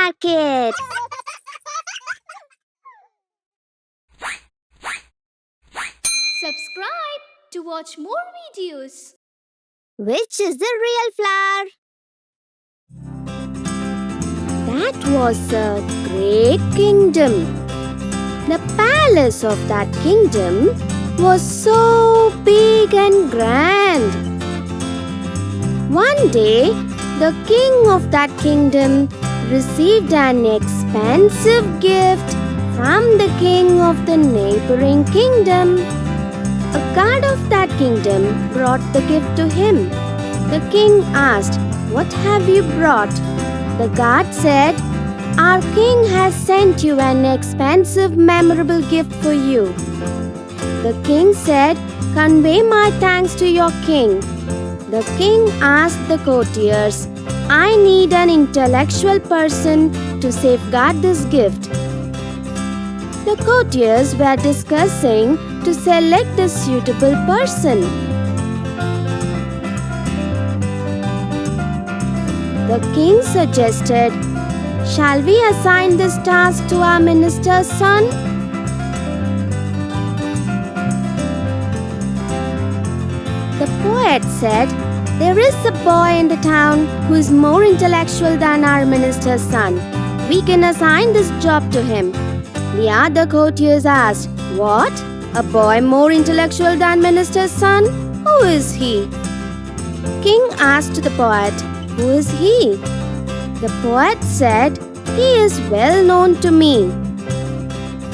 market. Subscribe to watch more videos. Which is the real flower? That was a great kingdom. The palace of that kingdom was so big and grand. One day, the king of that kingdom received an expensive gift from the king of the neighboring kingdom. A guard of that kingdom brought the gift to him. The king asked, "What have you brought?" The guard said, "Our king has sent you an expensive, memorable gift for you." The king said, "Convey my thanks to your king." The king asked the courtiers, "I need an intellectual person to safeguard this gift." The courtiers were discussing to select a suitable person. The king suggested, "Shall we assign this task to our minister's son?" The poet said, "There is a boy in the town who is more intellectual than our minister's son. We can assign this job to him." The other courtiers asked, "What? A boy more intellectual than minister's son? Who is he?" King asked the poet, "Who is he?" The poet said, "He is well known to me."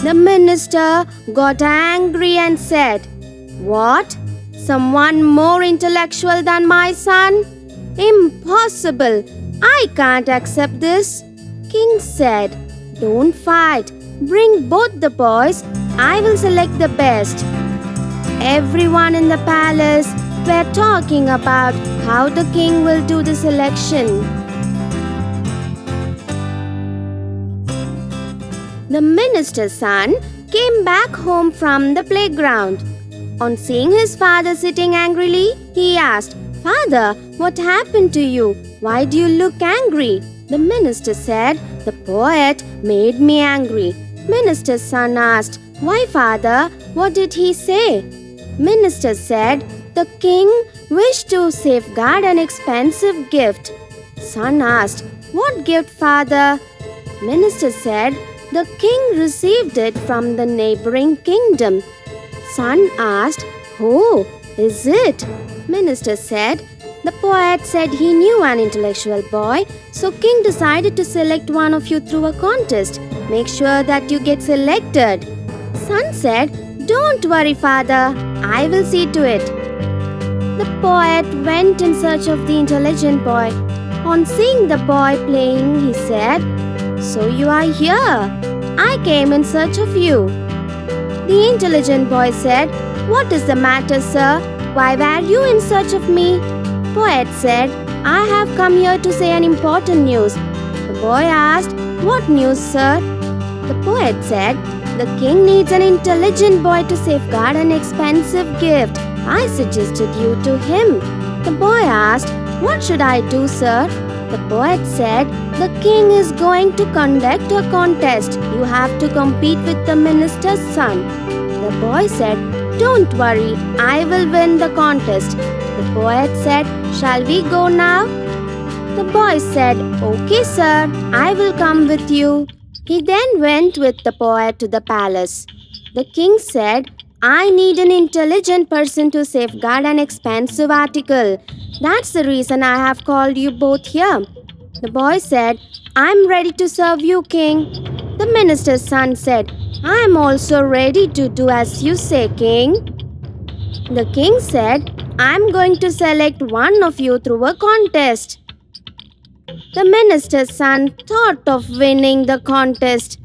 The minister got angry and said, "What? Someone more intellectual than my son? Impossible! I can't accept this." King said, "Don't fight. Bring both the boys. I will select the best." Everyone in the palace were talking about how the king will do the selection. The minister's son came back home from the playground. On seeing his father sitting angrily, he asked, "Father, what happened to you? Why do you look angry?" The minister said, "The poet made me angry." Minister's son asked, "Why, father? What did he say?" Minister said, "The king wished to safeguard an expensive gift." Son asked, "What gift, father?" Minister said, "The king received it from the neighboring kingdom." Son asked, "Who is it?" Minister said, "The poet said he knew an intellectual boy, so king decided to select one of you through a contest. Make sure that you get selected." Son said, "Don't worry, father. I will see to it." The poet went in search of the intelligent boy. On seeing the boy playing, he said, "So you are here. I came in search of you." The intelligent boy said, "What is the matter, sir? Why were you in search of me?" Poet said, "I have come here to say an important news." The boy asked, "What news, sir?" The poet said, "The king needs an intelligent boy to safeguard an expensive gift. I suggested you to him." The boy asked, "What should I do, sir?" The poet said, "The king is going to conduct a contest. You have to compete with the minister's son." The boy said, "Don't worry, I will win the contest." The poet said, "Shall we go now?" The boy said, "Okay, sir, I will come with you." He then went with the poet to the palace. The king said, "I need an intelligent person to safeguard an expensive article. That's the reason I have called you both here." The boy said, "I'm ready to serve you, king." The minister's son said, "I am also ready to do as you say, king." The king said, "I'm going to select one of you through a contest." The minister's son thought of winning the contest.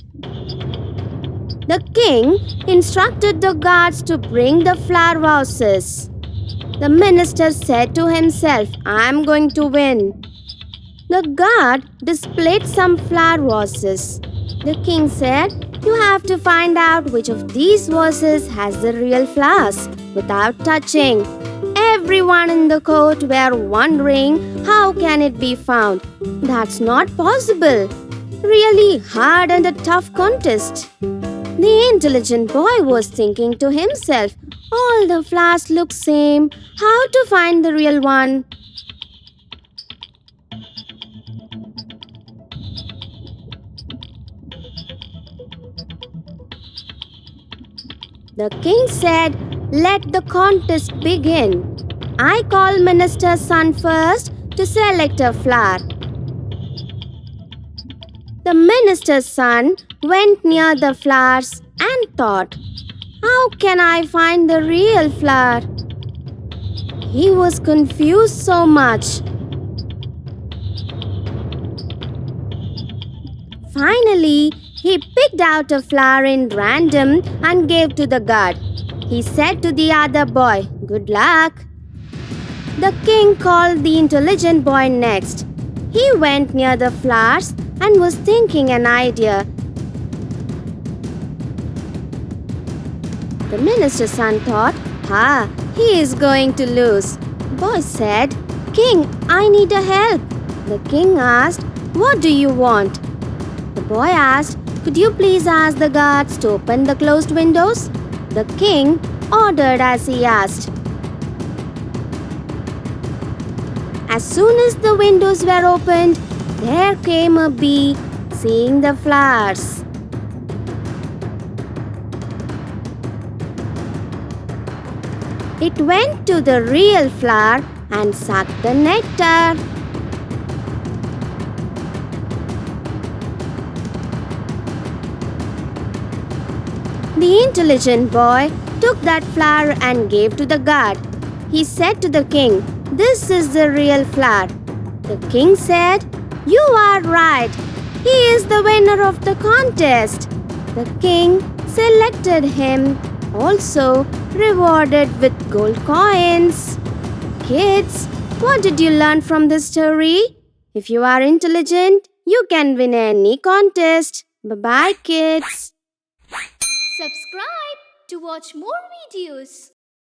The king instructed the guards to bring the flower vases. The minister said to himself, "I'm going to win." The guard displayed some flower vases. The king said, "You have to find out which of these vases has the real flowers without touching." Everyone in the court were wondering how can it be found. That's not possible. really hard and a tough contest. The intelligent boy was thinking to himself, all the flowers look same. How to find the real one? The king said, let the contest begin. I call minister's son first to select a flower. The minister's son went near the flowers and thought, how can I find the real flower? He was confused so much. Finally, he picked out a flower in random and gave to the guard. He said to the other boy, good luck. The king called the intelligent boy next. He went near the flowers and was thinking an idea. The minister's son thought, he is going to lose. Boy said, King, I need a help. The king asked, what do you want? The boy asked, could you please ask the guards to open the closed windows? The king ordered as he asked. As soon as the windows were opened, there came a bee seeing the flowers. It went to the real flower and sucked the nectar. The intelligent boy took that flower and gave to the guard. He said to the king, this is the real flower. The king said, you are right. He is the winner of the contest. The king selected him, also rewarded with gold coins. Kids, what did you learn from this story? If you are intelligent, you can win any contest. Bye-bye, kids. Subscribe to watch more videos.